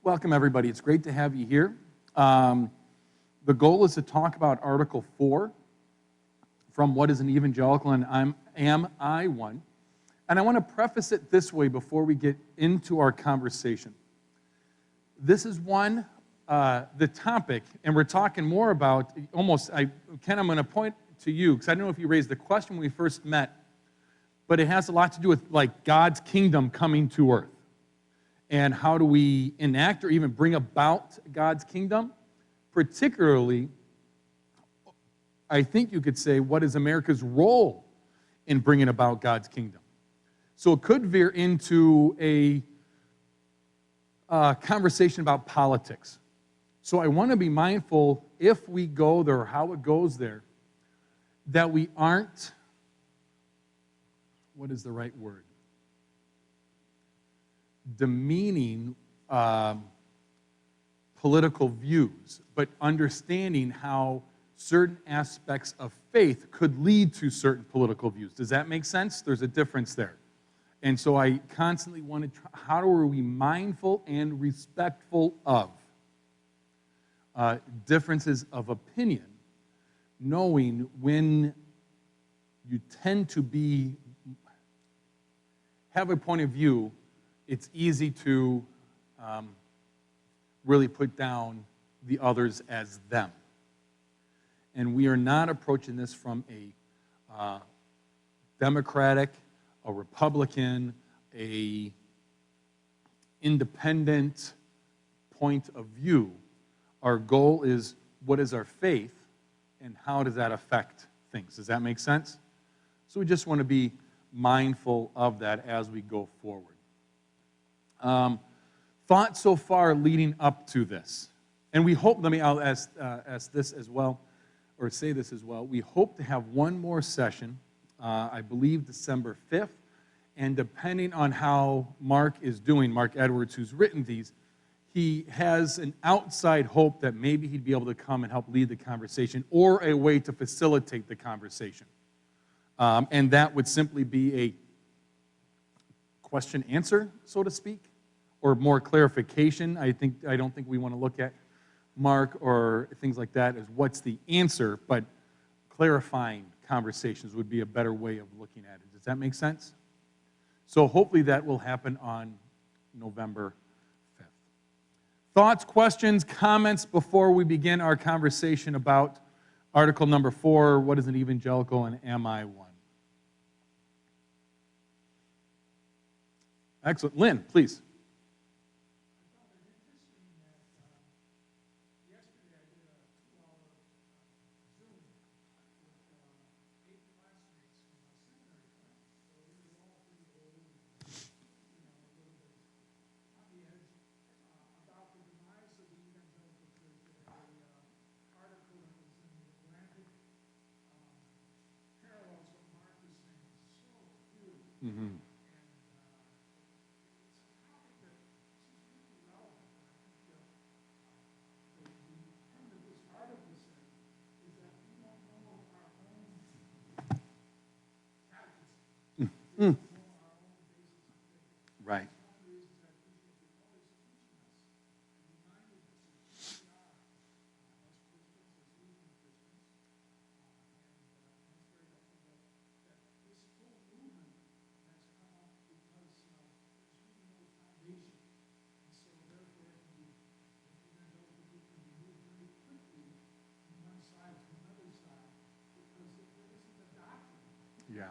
Welcome, everybody. It's great to have you here. The goal is to talk about Article 4 from What is an Evangelical and Am I One? And I want to preface it this way before we get into our conversation. This is the topic, and we're talking more about Ken, I'm going to point to you, because I don't know if you raised the question when we first met, but it has a lot to do with like God's kingdom coming to earth. And how do we enact or even bring about God's kingdom? Particularly, I think you could say, what is America's role in bringing about God's kingdom? So it could veer into a conversation about politics. So I want to be mindful, if we go there or how it goes there, that we aren't, what is the right word? Demeaning political views, but understanding how certain aspects of faith could lead to certain political views. Does that make sense? There's a difference there. And so I constantly want to how are we mindful and respectful of differences of opinion, knowing when you tend to have a point of view, it's easy to really put down the others as them. And we are not approaching this from a Democratic, a Republican, a independent point of view. Our goal is, what is our faith, and how does that affect things? Does that make sense? So we just want to be mindful of that as we go forward. Thoughts so far leading up to this. And we hope, I'll ask this as well, or say this as well. We hope to have one more session, I believe December 5th, and depending on how Mark is doing, Mark Edwards, who's written these, he has an outside hope that maybe he'd be able to come and help lead the conversation, or a way to facilitate the conversation. And that would simply be a question-answer, so to speak, or more clarification. I don't think we want to look at Mark or things like that as what's the answer, but clarifying conversations would be a better way of looking at it. Does that make sense? So hopefully that will happen on November 5th. Thoughts, questions, comments before we begin our conversation about Article number 4, what is an evangelical and am I one? Excellent. Lynn, please. Mm-hmm. Mm. Right. Yeah.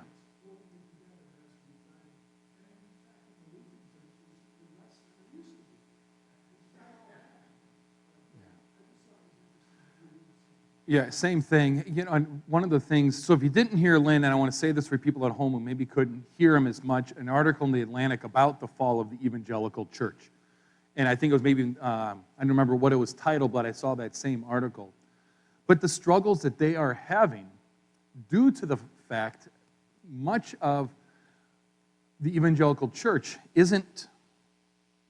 Yeah, same thing. You know, and one of the things, so if you didn't hear Lynn, and I want to say this for people at home who maybe couldn't hear him as much, an article in the Atlantic about the fall of the Evangelical Church. And I think it was maybe, I don't remember what it was titled, but I saw that same article. But the struggles that they are having due to the fact much of the Evangelical Church isn't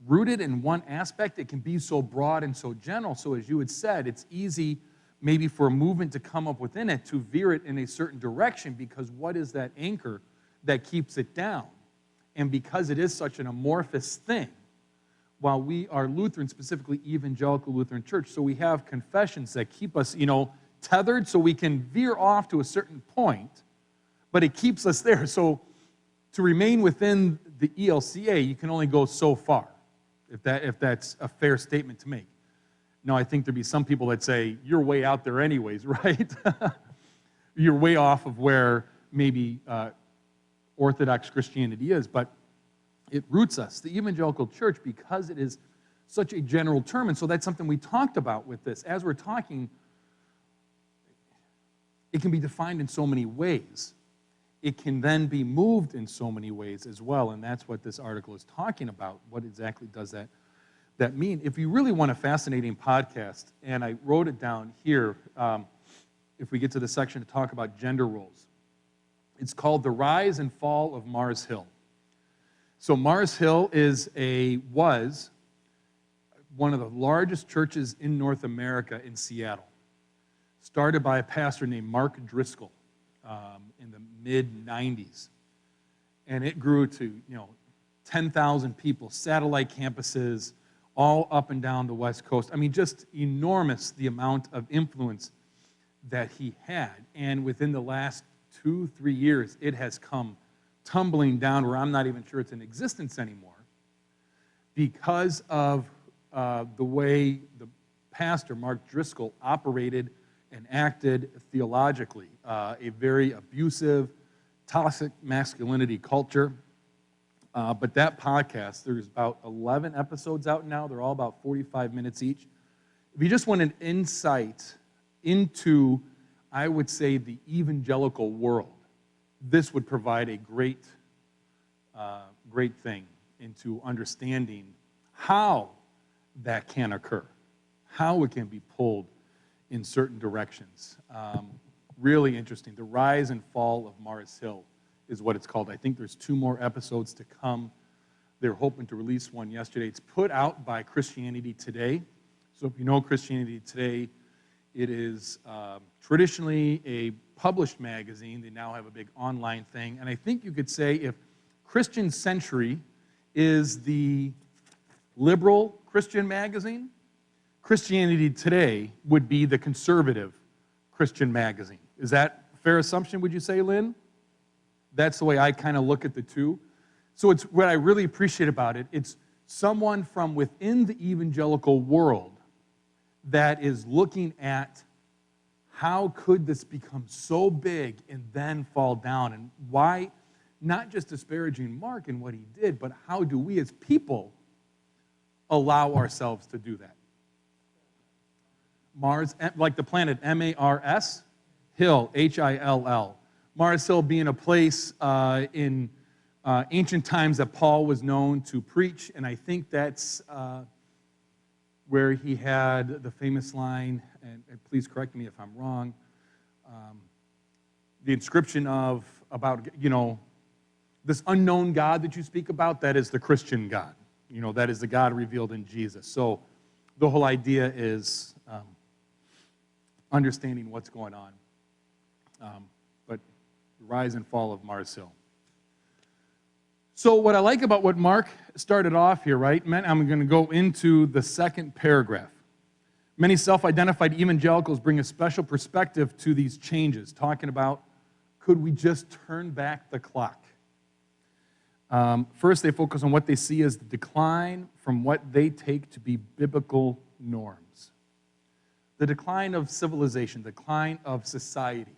rooted in one aspect. It can be so broad and so general. So as you had said, it's easy maybe for a movement to come up within it to veer it in a certain direction, because what is that anchor that keeps it down? And because it is such an amorphous thing, while we are Lutheran, specifically Evangelical Lutheran Church, so we have confessions that keep us, tethered so we can veer off to a certain point, but it keeps us there. So to remain within the ELCA, you can only go so far, if that's a fair statement to make. Now, I think there'd be some people that say, you're way out there anyways, right? You're way off of where maybe Orthodox Christianity is, but it roots us. The Evangelical Church, because it is such a general term, and so that's something we talked about with this. As we're talking, it can be defined in so many ways. It can then be moved in so many ways as well, and that's what this article is talking about. What exactly does that mean? If you really want a fascinating podcast, and I wrote it down here, if we get to the section to talk about gender roles, it's called The Rise and Fall of Mars Hill. So Mars Hill was one of the largest churches in North America in Seattle, started by a pastor named Mark Driscoll in the mid-90s. And it grew to 10,000 people, satellite campuses, all up and down the West Coast. I mean, just enormous, the amount of influence that he had. And within the last 2-3 years, it has come tumbling down where I'm not even sure it's in existence anymore because of the way the pastor, Mark Driscoll, operated and acted theologically. A very abusive, toxic masculinity culture. But that podcast, there's about 11 episodes out now. They're all about 45 minutes each. If you just want an insight into, I would say, the evangelical world, this would provide a great thing into understanding how that can occur, how it can be pulled in certain directions. Really interesting. The Rise and Fall of Mars Hill is what it's called. I think there's 2 more episodes to come. They're hoping to release one yesterday. It's put out by Christianity Today. So if you know Christianity Today, it is traditionally a published magazine. They now have a big online thing. And I think you could say if Christian Century is the liberal Christian magazine, Christianity Today would be the conservative Christian magazine. Is that a fair assumption, would you say, Lynn? That's the way I kind of look at the two. So it's what I really appreciate about it. It's someone from within the evangelical world that is looking at how could this become so big and then fall down, and why, not just disparaging Mark and what he did, but how do we as people allow ourselves to do that? Mars, like the planet M-A-R-S, Hill, H-I-L-L. Mars Hill being a place in ancient times that Paul was known to preach, and I think that's where he had the famous line, and please correct me if I'm wrong, the inscription about this unknown God that you speak about, that is the Christian God. That is the God revealed in Jesus. So the whole idea is understanding what's going on. But the rise and fall of Mars Hill. So what I like about what Mark started off here, right? I'm going to go into the second paragraph. Many self-identified evangelicals bring a special perspective to these changes, talking about, could we just turn back the clock? First, they focus on what they see as the decline from what they take to be biblical norms. The decline of civilization, the decline of society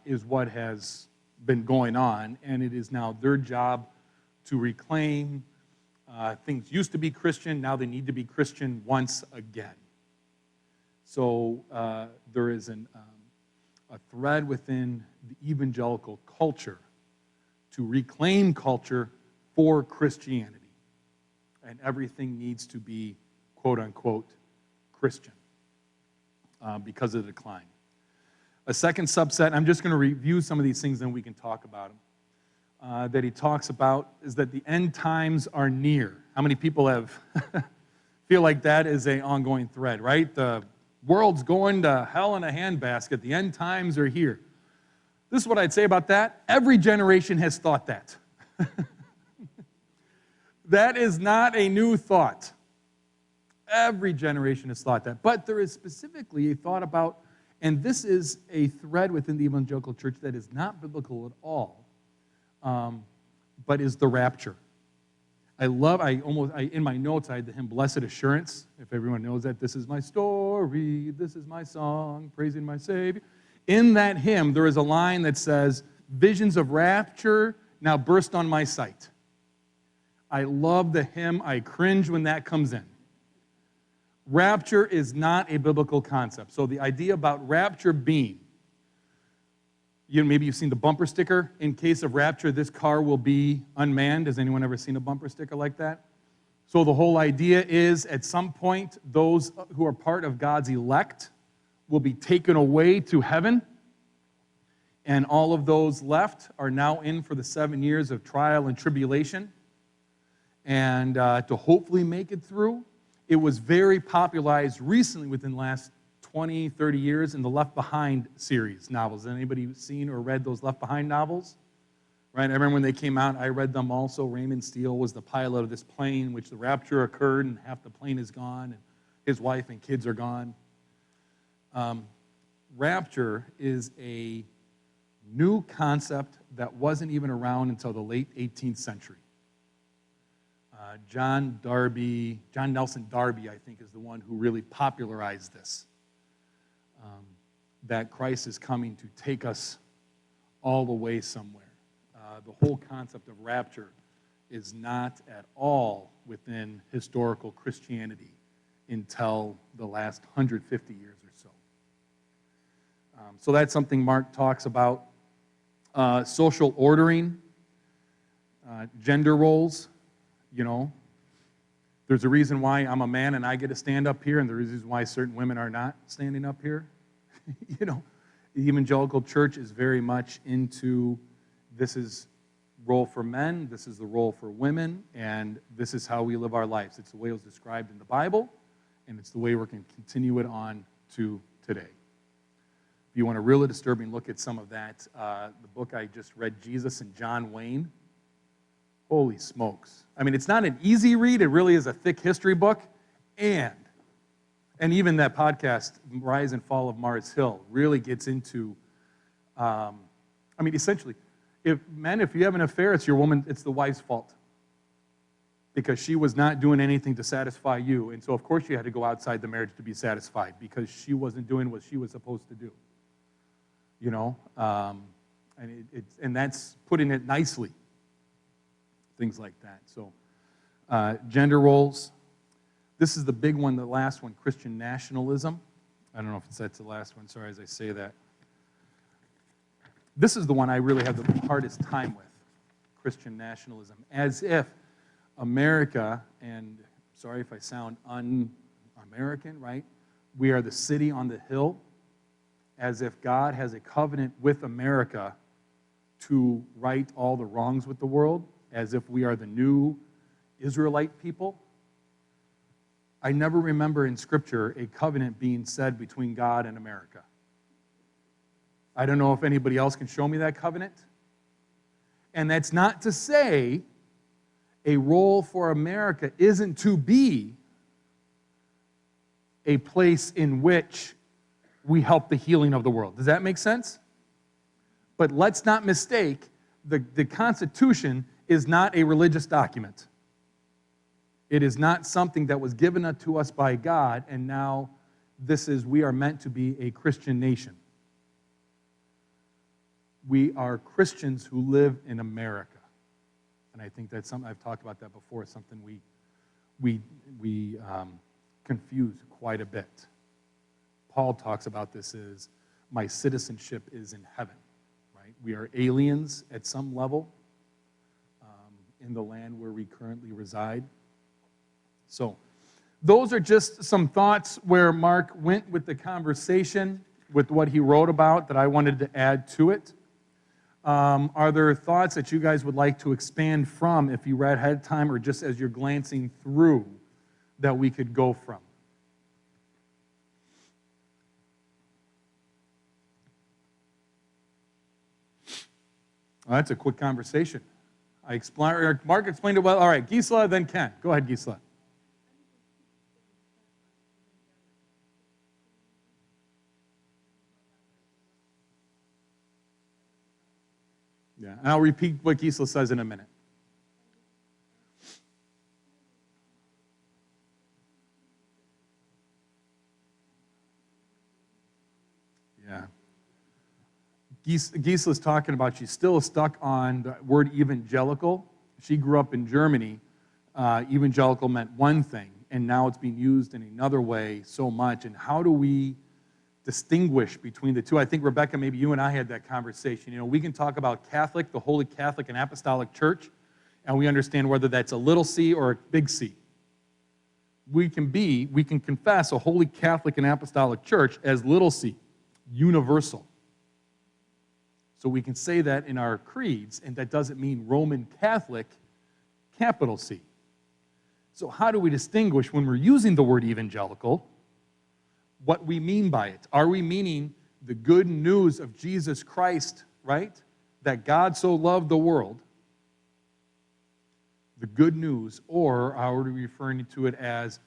is what has been going on, and it is now their job to reclaim things used to be Christian, now they need to be Christian once again. So there is a thread within the evangelical culture to reclaim culture for Christianity. And everything needs to be, quote unquote, Christian because of the decline. A second subset, I'm just going to review some of these things, then we can talk about them, that he talks about is that the end times are near. How many people feel like that is an ongoing thread, right? The world's going to hell in a handbasket. The end times are here. This is what I'd say about that. Every generation has thought that. That is not a new thought. Every generation has thought that. But there is specifically a thought about, and this is a thread within the evangelical church that is not biblical at all, but is the rapture. In my notes, I had the hymn, Blessed Assurance. If everyone knows that, this is my story, this is my song, praising my Savior. In that hymn, there is a line that says, visions of rapture now burst on my sight. I love the hymn. I cringe when that comes in. Rapture is not a biblical concept. So the idea about rapture being, maybe you've seen the bumper sticker, in case of rapture, this car will be unmanned. Has anyone ever seen a bumper sticker like that? So the whole idea is, at some point, those who are part of God's elect will be taken away to heaven, and all of those left are now in for the 7 years of trial and tribulation, and to hopefully make it through. It was very popularized recently within the last 20, 30 years in the Left Behind series novels. Anybody seen or read those Left Behind novels? Right? I remember when they came out, I read them also. Raymond Steele was the pilot of this plane in which the rapture occurred and half the plane is gone and his wife and kids are gone. Rapture is a new concept that wasn't even around until the late 18th century. John Nelson Darby, I think, is the one who really popularized this. That Christ is coming to take us all the way somewhere. The whole concept of rapture is not at all within historical Christianity until the last 150 years or so. So that's something Mark talks about. Social ordering, gender roles. There's a reason why I'm a man and I get to stand up here, and there's a reason why certain women are not standing up here. The evangelical church is very much into, this is role for men, this is the role for women, and this is how we live our lives. It's the way it was described in the Bible, and it's the way we're going to continue it on to today. If you want a really disturbing look at some of that, the book I just read, Jesus and John Wayne, holy smokes. I mean, it's not an easy read. It really is a thick history book. And even that podcast, Rise and Fall of Mars Hill, really gets into, essentially, if you have an affair, it's your woman, it's the wife's fault. Because she was not doing anything to satisfy you. And so, of course, you had to go outside the marriage to be satisfied because she wasn't doing what she was supposed to do. And that's putting it nicely. Things like that. So, gender roles. This is the big one, the last one, Christian nationalism. I don't know if that's the last one. Sorry as I say that. This is the one I really have the hardest time with, Christian nationalism. As if America, and sorry if I sound un-American, right? We are the city on the hill, as if God has a covenant with America to right all the wrongs with the world, as if we are the new Israelite people. I never remember in Scripture a covenant being said between God and America. I don't know if anybody else can show me that covenant. And that's not to say a role for America isn't to be a place in which we help the healing of the world. Does that make sense? But let's not mistake, the Constitution is not a religious document. It is not something that was given to us by God, and now we are meant to be a Christian nation. We are Christians who live in America. And I think that's something, I've talked about that before, something we confuse quite a bit. Paul talks about this as, my citizenship is in heaven, right? We are aliens at some level in the land where we currently reside. So those are just some thoughts where Mark went with the conversation, with what he wrote about, that I wanted to add to it. Are there thoughts that you guys would like to expand from if you read ahead of time, or just as you're glancing through, that we could go from? Well, that's a quick conversation. Mark explained it well. All right, Gisela, then Ken. Go ahead, Gisela. Yeah, and I'll repeat what Gisela says in a minute. Yeah. Gisela's talking about she's still stuck on the word evangelical. She grew up in Germany. Evangelical meant one thing, and now it's being used in another way so much. And how do we distinguish between the two? I think, Rebecca, maybe you and I had that conversation. You know, we can talk about Catholic, the Holy Catholic and Apostolic Church, and we understand whether that's a little c or a big C. We can confess a Holy Catholic and Apostolic Church as little c, universal. So we can say that in our creeds, and that doesn't mean Roman Catholic, capital C. So how do we distinguish when we're using the word evangelical what we mean by it? Are we meaning the good news of Jesus Christ, right? That God so loved the world, the good news, or are we referring to it as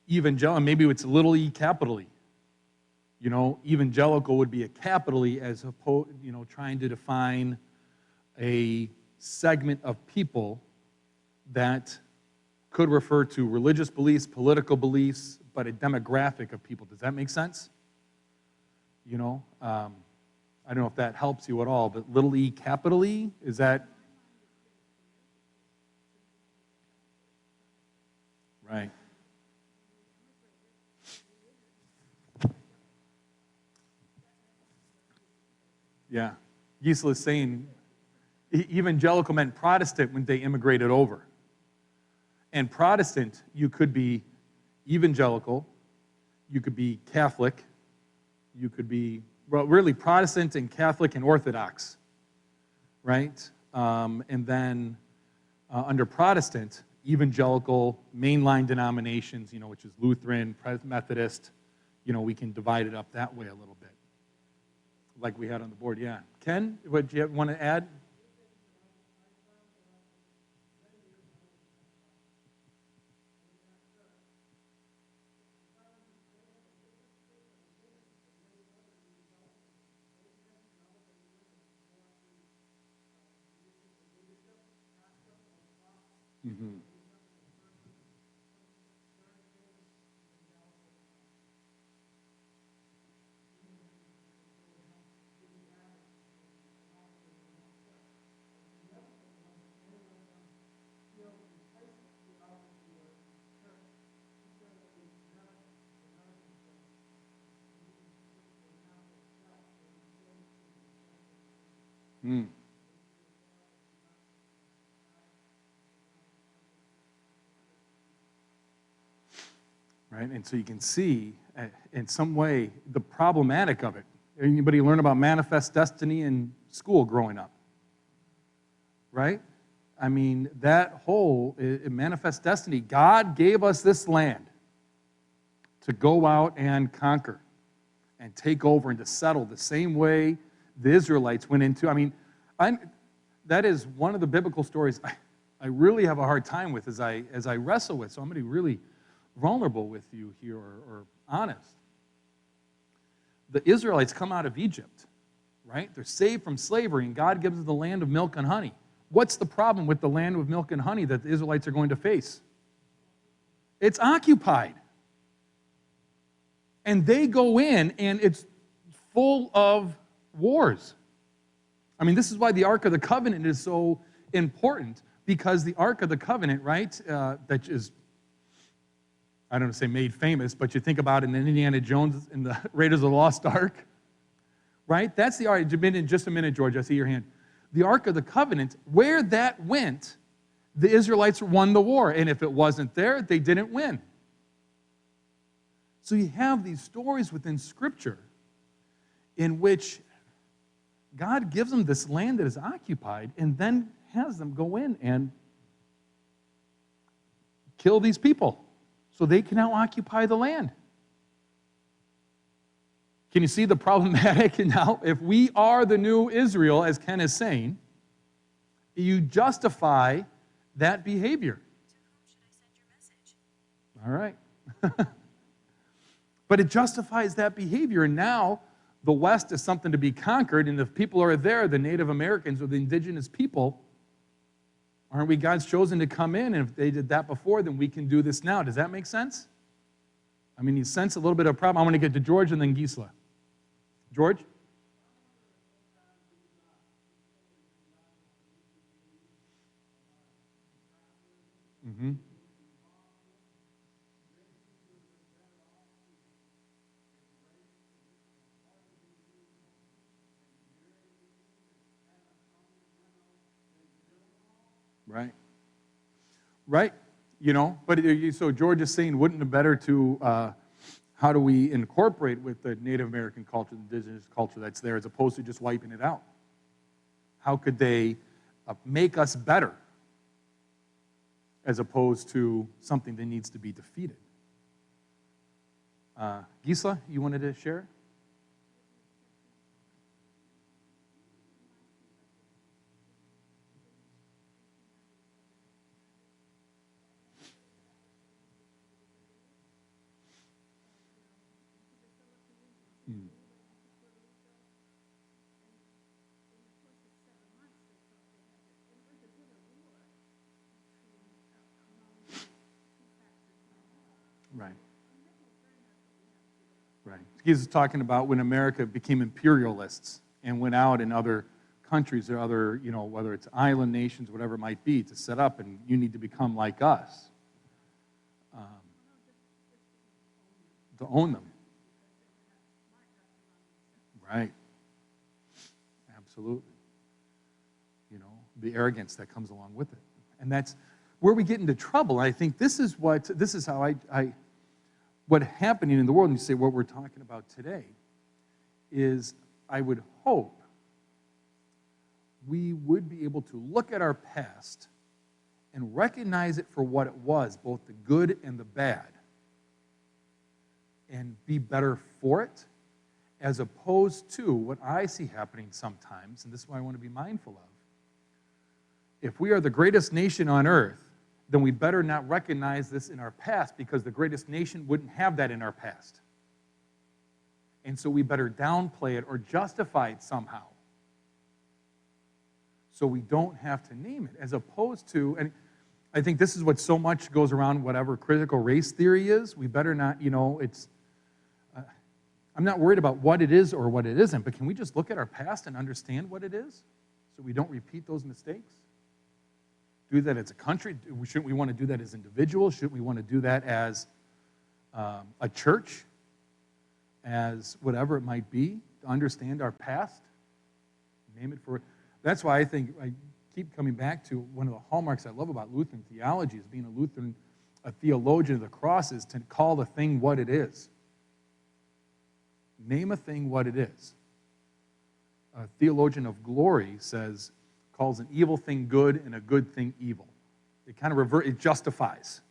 evangelical? Maybe it's a little e, capital E. You know, evangelical would be a capital E as opposed, trying to define a segment of people that could refer to religious beliefs, political beliefs, but a demographic of people. Does that make sense? I don't know if that helps you at all, but little e, capital E, is that? Right. Yeah. Gisela is saying evangelical meant Protestant when they immigrated over. And Protestant, you could be evangelical, you could be Catholic, you could be, well, really Protestant and Catholic and Orthodox, right? And then under Protestant, evangelical, mainline denominations, which is Lutheran, Methodist, we can divide it up that way a little bit, like we had on the board, yeah. Ken, what do you want to add? Mm-hmm. Mm. Right, and so you can see, in some way, the problematic of it. Anybody learn about manifest destiny in school growing up? Right? I mean, that whole manifest destiny, God gave us this land to go out and conquer and take over and to settle the same way the Israelites went into. I mean, that is one of the biblical stories I really have a hard time with as I wrestle with. So I'm going to be really vulnerable with you here, or honest. The Israelites come out of Egypt, right? They're saved from slavery, and God gives them the land of milk and honey. What's the problem with the land of milk and honey that the Israelites are going to face? It's occupied. And they go in, and it's full of wars. I mean, this is why the Ark of the Covenant is so important, because the Ark of the Covenant, right, that is, I don't want to say made famous, but you think about it in Indiana Jones in the Raiders of the Lost Ark, right? That's the Ark. In just a minute, George, I see your hand. The Ark of the Covenant, where that went, the Israelites won the war. And if it wasn't there, they didn't win. So you have these stories within Scripture in which God gives them this land that is occupied and then has them go in and kill these people so they can now occupy the land. Can you see the problematic now? If we are the new Israel, as Ken is saying, You justify that behavior. All right. But it justifies that behavior, and now the West is something to be conquered, and if people are there, the Native Americans or the indigenous people, aren't we God's chosen to come in? And if they did that before, then we can do this now. Does that make sense? I mean, you sense a little bit of a problem. I want to get to George and then Gisela. George? Mm-hmm. Right. Right. You know, but so George is saying, wouldn't it be better to, how do we incorporate with the Native American culture, the indigenous culture that's there, as opposed to just wiping it out? How could they make us better, as opposed to something that needs to be defeated? Gisela, you wanted to share? Right. Right. He's talking about when America became imperialists and went out in other countries or other, you know, whether it's island nations, whatever it might be, to set up, and you need to become like us. To own them. Right. Absolutely. You know, the arrogance that comes along with it. And that's where we get into trouble. I think this is how what's happening in the world, and you say what we're talking about today, is I would hope we would be able to look at our past and recognize it for what it was, both the good and the bad, and be better for it, as opposed to what I see happening sometimes, and this is what I want to be mindful of. If we are the greatest nation on earth, then we better not recognize this in our past, because the greatest nation wouldn't have that in our past. And so we better downplay it or justify it somehow, so we don't have to name it, as opposed to, and I think this is what so much goes around whatever critical race theory is. We better not, you know, I'm not worried about what it is or what it isn't, but can we just look at our past and understand what it is so we don't repeat those mistakes? Do that as a country? Shouldn't we want to do that as individuals? Shouldn't we want to do that as a church? As whatever it might be, to understand our past? Name it for it. That's why I think I keep coming back to one of the hallmarks I love about Lutheran theology is being a theologian of the cross, is to call the thing what it is. Name a thing what it is. A theologian of glory calls an evil thing good and a good thing evil. It kind of it justifies.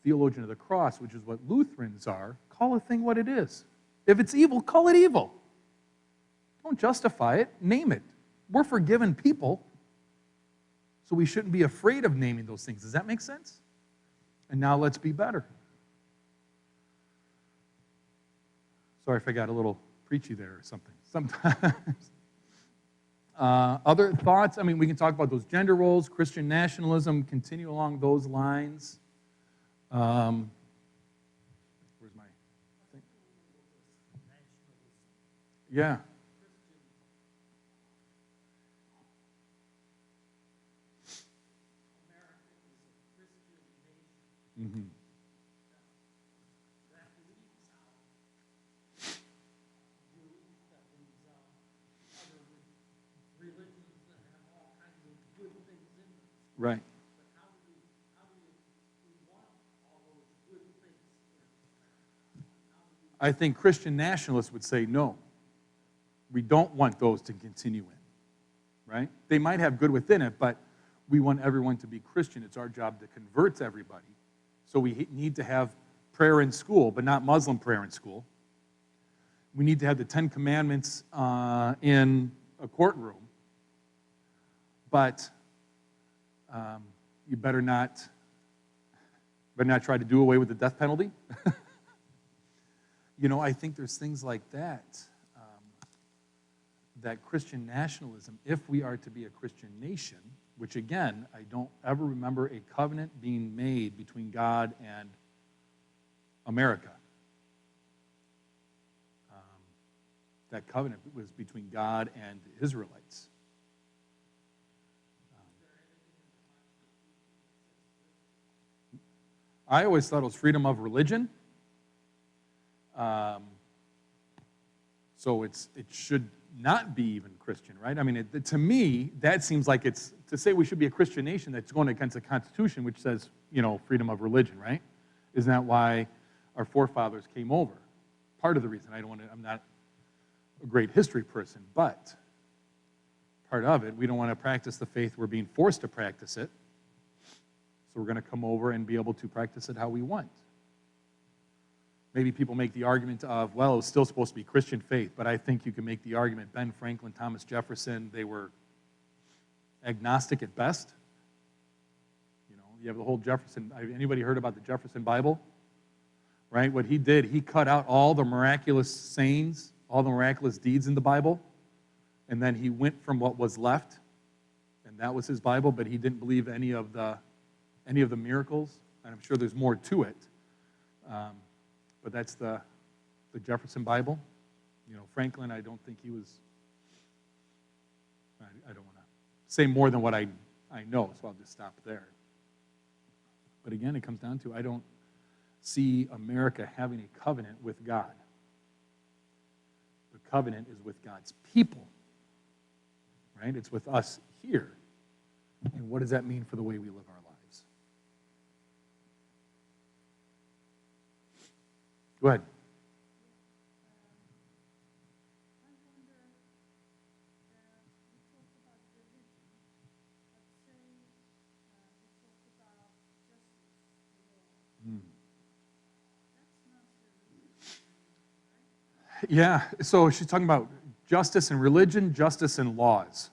Theologian of the cross, which is what Lutherans are, call a thing what it is. If it's evil, call it evil. Don't justify it, name it. We're forgiven people, so we shouldn't be afraid of naming those things. Does that make sense? And now let's be better. Sorry if I got a little preachy there or something. Sometimes. Other thoughts? I mean, we can talk about those gender roles, Christian nationalism, continue along those lines. Where's my thing? Yeah. Mm-hmm. Right. I think Christian nationalists would say no. We don't want those to continue in, right? They might have good within it, but we want everyone to be Christian. It's our job to convert everybody. So we need to have prayer in school, but not Muslim prayer in school. We need to have the 10 Commandments in a courtroom, but you better not try to do away with the death penalty. I think there's things like that, that Christian nationalism, if we are to be a Christian nation, which again, I don't ever remember a covenant being made between God and America. That covenant was between God and the Israelites. I always thought it was freedom of religion. So it should not be even Christian, right? I mean, to me, that seems like it's, to say we should be a Christian nation, that's going against the Constitution, which says, freedom of religion, right? Isn't that why our forefathers came over? Part of the reason. I'm not a great history person, but part of it, we don't want to practice the faith, we're being forced to practice it. So we're going to come over and be able to practice it how we want. Maybe people make the argument of, well, it was still supposed to be Christian faith, but I think you can make the argument, Ben Franklin, Thomas Jefferson, they were agnostic at best. You have the whole Jefferson, anybody heard about the Jefferson Bible? Right? What he did, he cut out all the miraculous sayings, all the miraculous deeds in the Bible, and then he went from what was left, and that was his Bible, but he didn't believe any of the miracles, and I'm sure there's more to it. But that's the Jefferson Bible. Franklin, I don't think he was, I don't want to say more than what I know, so I'll just stop there. But again, it comes down to, I don't see America having a covenant with God. The covenant is with God's people, right? It's with us here. And what does that mean for the way we live our lives? Go ahead. Yeah, so she's talking about justice and religion, justice and laws.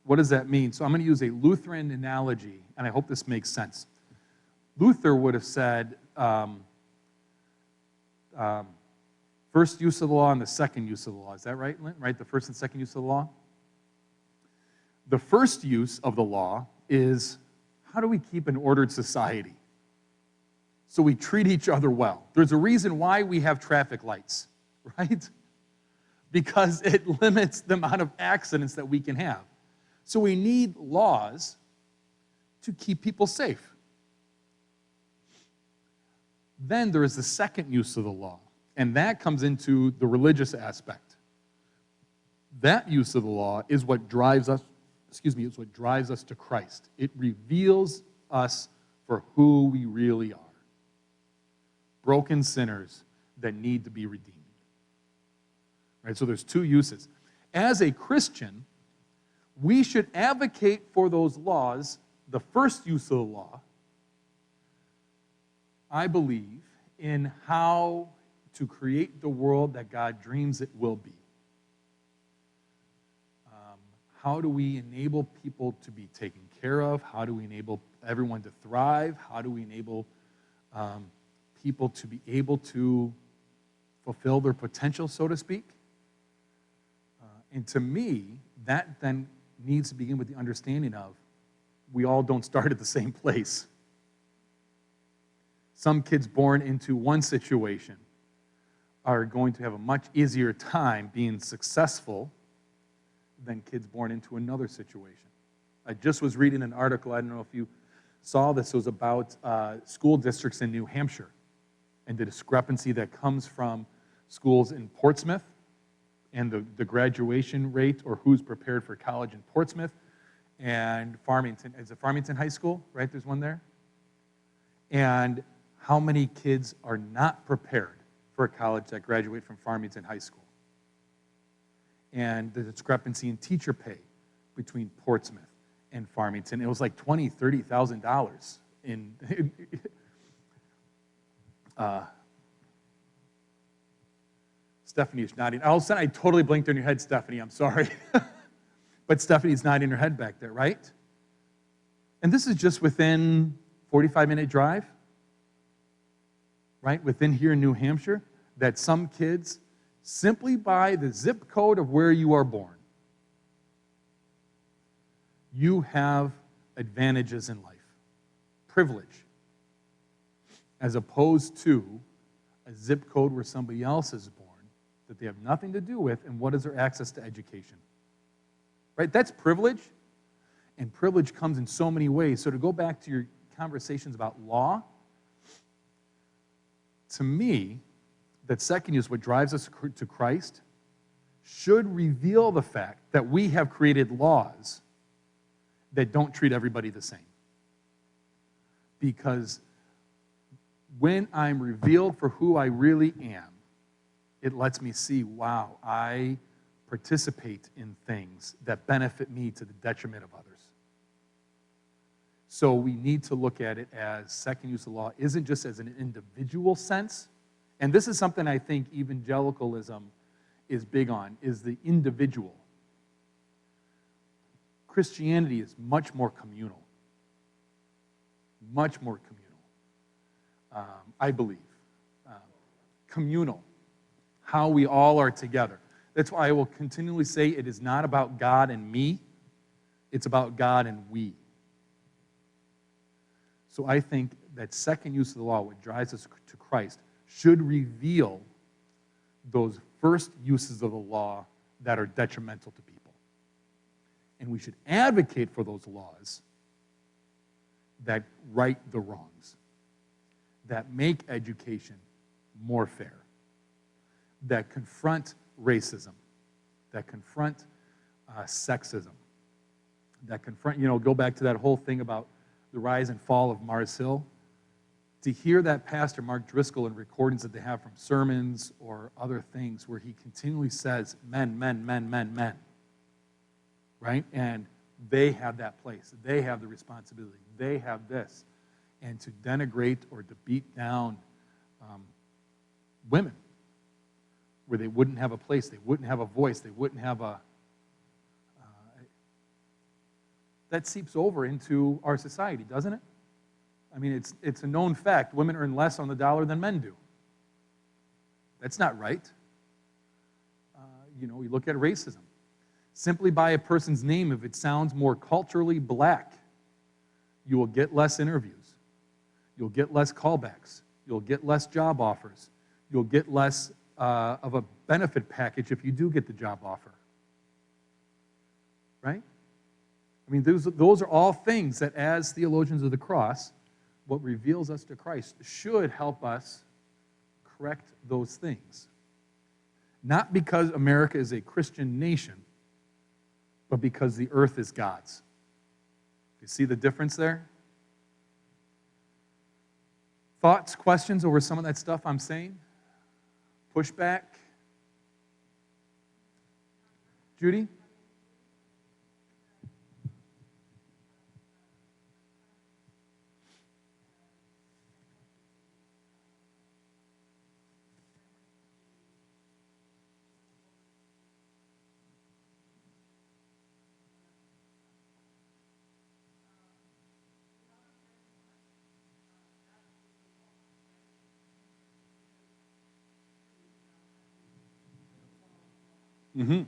What does that mean? So I'm going to use a Lutheran analogy, and I hope this makes sense. Luther would have said first use of the law and the second use of the law. Is that right, Lynn? Right, the first and second use of the law? The first use of the law is, how do we keep an ordered society? So we treat each other well. There's a reason why we have traffic lights, right? Because it limits the amount of accidents that we can have. So we need laws to keep people safe. Then there is the second use of the law, and that comes into the religious aspect. That use of the law is what drives us, is what drives us to Christ. It reveals us for who we really are. Broken sinners that need to be redeemed. Right? So there's two uses. As a Christian, we should advocate for those laws. The first use of the law, I believe, in how to create the world that God dreams it will be. How do we enable people to be taken care of? How do we enable everyone to thrive? How do we enable people to be able to fulfill their potential, so to speak? And to me, that then needs to begin with the understanding of we all don't start at the same place. Some kids born into one situation are going to have a much easier time being successful than kids born into another situation. I just was reading an article, I don't know if you saw this, it was about school districts in New Hampshire and the discrepancy that comes from schools in Portsmouth and the graduation rate, or who's prepared for college in Portsmouth, and Farmington. Is it Farmington High School, right? There's one there. And how many kids are not prepared for a college that graduate from Farmington High School? And the discrepancy in teacher pay between Portsmouth and Farmington, it was like $20,000, $30,000 in Stephanie is nodding. All of a sudden, I totally blinked on your head, Stephanie. I'm sorry. But Stephanie's nodding her head back there, right? And this is just within 45-minute drive, right? Within here in New Hampshire, that some kids, simply by the zip code of where you are born, you have advantages in life, privilege, as opposed to a zip code where somebody else is born that they have nothing to do with, and what is their access to education? Right? That's privilege, and privilege comes in so many ways. So to go back to your conversations about law, to me, that second use, what drives us to Christ, should reveal the fact that we have created laws that don't treat everybody the same. Because when I'm revealed for who I really am, it lets me see, wow, I participate in things that benefit me to the detriment of others. So we need to look at it as second use of law isn't just as an individual sense, and this is something I think evangelicalism is big on, is the individual. Christianity is much more communal. Much more communal, I believe. Communal, how we all are together. That's why I will continually say it is not about God and me, it's about God and we. So I think that second use of the law, what drives us to Christ, should reveal those first uses of the law that are detrimental to people. And we should advocate for those laws that right the wrongs, that make education more fair, that confront racism, that confront sexism, that confront, go back to that whole thing about the rise and fall of Mars Hill. To hear that pastor, Mark Driscoll, in recordings that they have from sermons or other things where he continually says, men, men, men, men, men, right? And they have that place. They have the responsibility. They have this. And to denigrate or to beat down women where they wouldn't have a place, they wouldn't have a voice, they wouldn't have a... that seeps over into our society, doesn't it? I mean, it's a known fact. Women earn less on the dollar than men do. That's not right. You look at racism. Simply by a person's name, if it sounds more culturally black, you will get less interviews. You'll get less callbacks. You'll get less job offers. You'll get less of a benefit package if you do get the job offer. Right? I mean, those are all things that, as theologians of the cross, what reveals us to Christ should help us correct those things. Not because America is a Christian nation, but because the earth is God's. You see the difference there? Thoughts, questions over some of that stuff I'm saying? Pushback? Judy? Mm-hmm.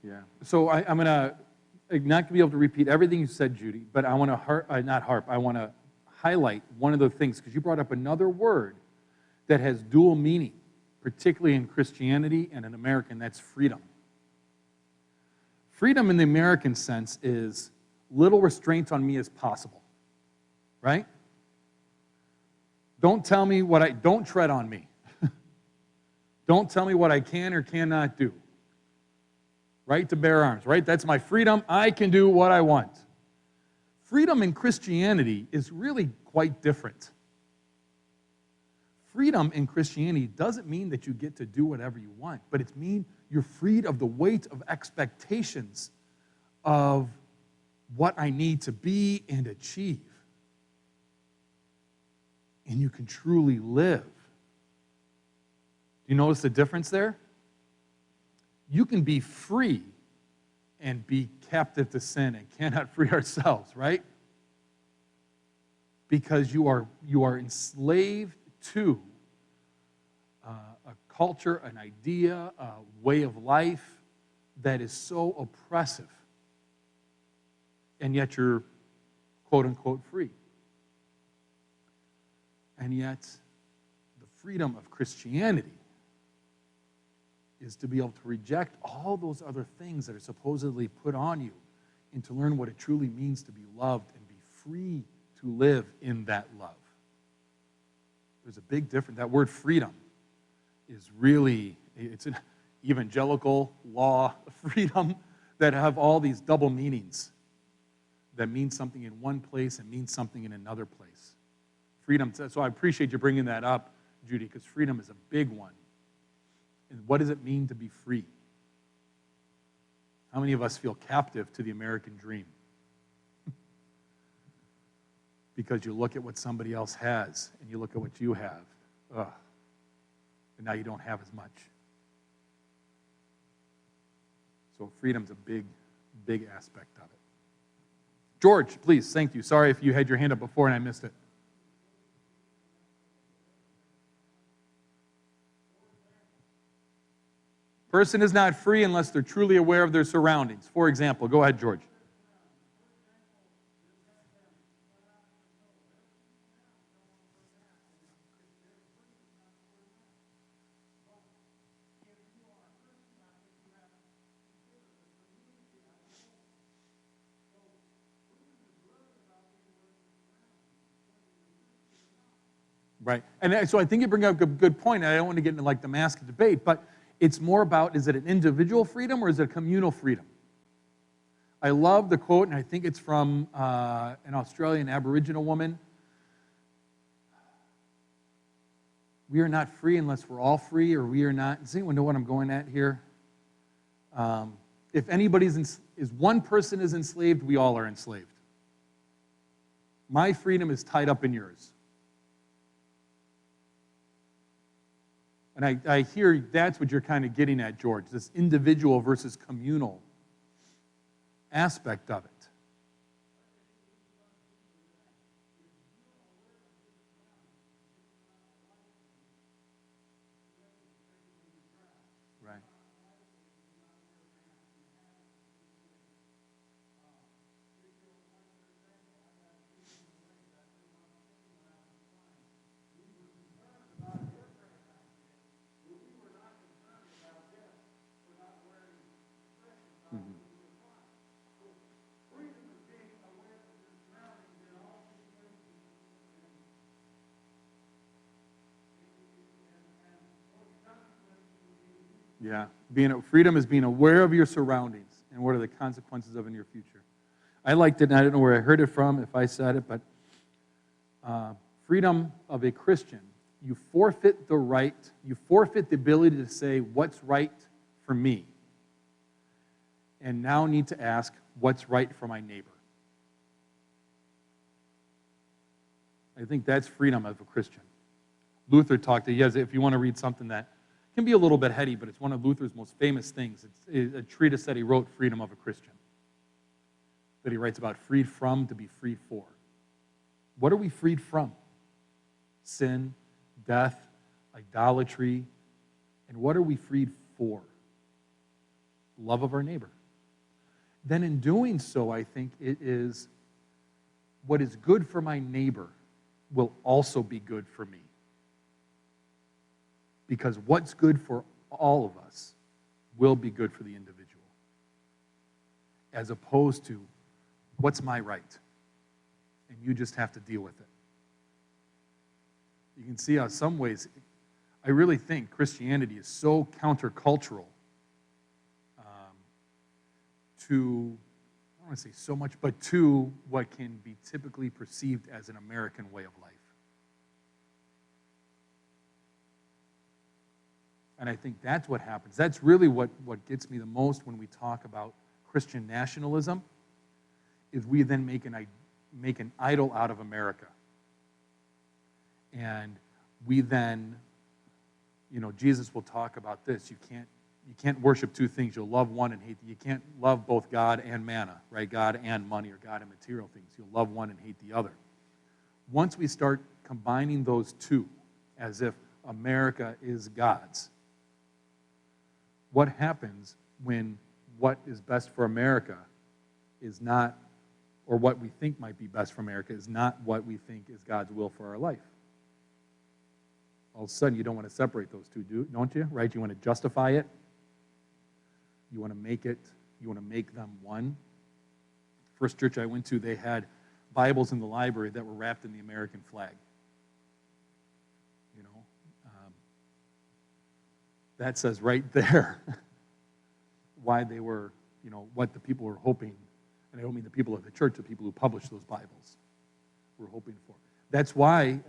Yeah. So I'm going to not be able to repeat everything you said, Judy, but I want to I want to highlight one of the things, because you brought up another word that has dual meaning, particularly in Christianity and in American, that's freedom. Freedom in the American sense is little restraint on me as possible, right? Don't tell me don't tread on me. Don't tell me what I can or cannot do. right to bear arms, right? That's my freedom. I can do what I want. Freedom in Christianity is really quite different. Freedom in Christianity doesn't mean that you get to do whatever you want, but it means you're freed of the weight of expectations of what I need to be and achieve. And you can truly live. Do you notice the difference there? You can be free and be captive to sin and cannot free ourselves, right? Because you are enslaved to a culture, an idea, a way of life that is so oppressive. And yet you're, quote unquote, free. And yet, the freedom of Christianity is to be able to reject all those other things that are supposedly put on you and to learn what it truly means to be loved and be free to live in that love. There's a big difference. That word freedom is really, it's an evangelical law of freedom that have all these double meanings that mean something in one place and mean something in another place. Freedom, so I appreciate you bringing that up, Judy, because freedom is a big one. And what does it mean to be free? How many of us feel captive to the American dream? Because you look at what somebody else has, and you look at what you have, and now you don't have as much. So freedom's a big, big aspect of it. George, please, thank you. Sorry if you had your hand up before and I missed it. Person is not free unless they're truly aware of their surroundings. For example, go ahead, George. Right. And so I think you bring up a good point. I don't want to get into like the mask debate, but it's more about, is it an individual freedom or is it a communal freedom? I love the quote, and I think it's from an Australian Aboriginal woman. We are not free unless we're all free, or we are not. Does anyone know what I'm going at here? If anybody's is one person is enslaved, we all are enslaved. My freedom is tied up in yours. And I hear that's what you're kind of getting at, George, this individual versus communal aspect of it. Right. Yeah, freedom is being aware of your surroundings and what are the consequences of in your future. I liked it, and I don't know where I heard it from, if I said it, but freedom of a Christian, you forfeit the right, you forfeit the ability to say what's right for me, and now need to ask what's right for my neighbor. I think that's freedom of a Christian. Luther talked, if you want to read something that can be a little bit heady, but it's one of Luther's most famous things. It's a treatise that he wrote, Freedom of a Christian, that he writes about freed from to be freed for. What are we freed from? Sin, death, idolatry, and what are we freed for? Love of our neighbor. Then in doing so, I think it is what is good for my neighbor will also be good for me. Because what's good for all of us will be good for the individual, as opposed to what's my right, and you just have to deal with it. You can see how some ways, I really think Christianity is so countercultural to, I don't want to say so much, but to what can be typically perceived as an American way of life. And I think that's what happens. That's really what gets me the most when we talk about Christian nationalism, is we then make an idol out of America. And we then, Jesus will talk about this. You can't worship two things. You'll love one and hate the. You can't love both God and manna, right? God and money, or God and material things. You'll love one and hate the other. Once we start combining those two as if America is God's, what happens when what is best for America is not, or what we think might be best for America is not what we think is God's will for our life? All of a sudden, you don't want to separate those two, don't you? Right? You want to justify it. You want to make them one. First church I went to, they had Bibles in the library that were wrapped in the American flag. That says right there why they were, what the people were hoping, and I don't mean the people of the church, the people who published those Bibles were hoping for. That's why,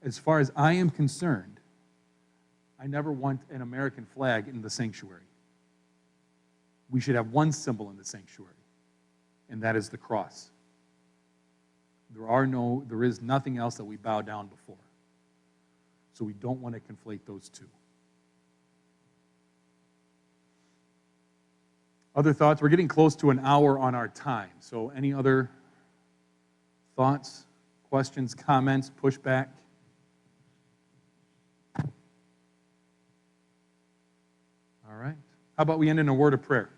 as far as I am concerned, I never want an American flag in the sanctuary. We should have one symbol in the sanctuary, and that is the cross. There is nothing else that we bow down before. So we don't want to conflate those two. Other thoughts? We're getting close to an hour on our time. So any other thoughts, questions, comments, pushback? All right. How about we end in a word of prayer?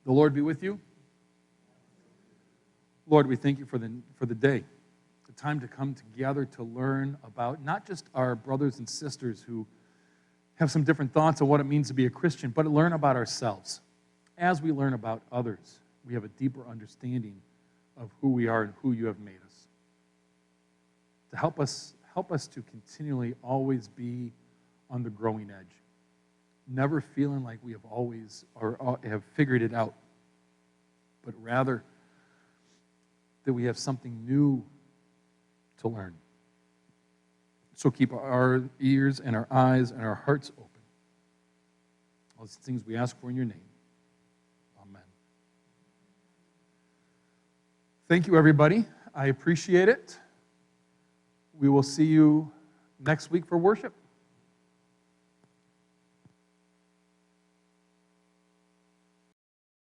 The Lord be with you. Lord, we thank you for the day, the time to come together to learn about not just our brothers and sisters who have some different thoughts on what it means to be a Christian, but to learn about ourselves. As we learn about others, we have a deeper understanding of who we are and who you have made us. To help us to continually always be on the growing edge, never feeling like we have always or have figured it out, but rather that we have something new to learn. So keep our ears and our eyes and our hearts open. All these things we ask for in your name. Amen. Thank you, everybody. I appreciate it. We will see you next week for worship.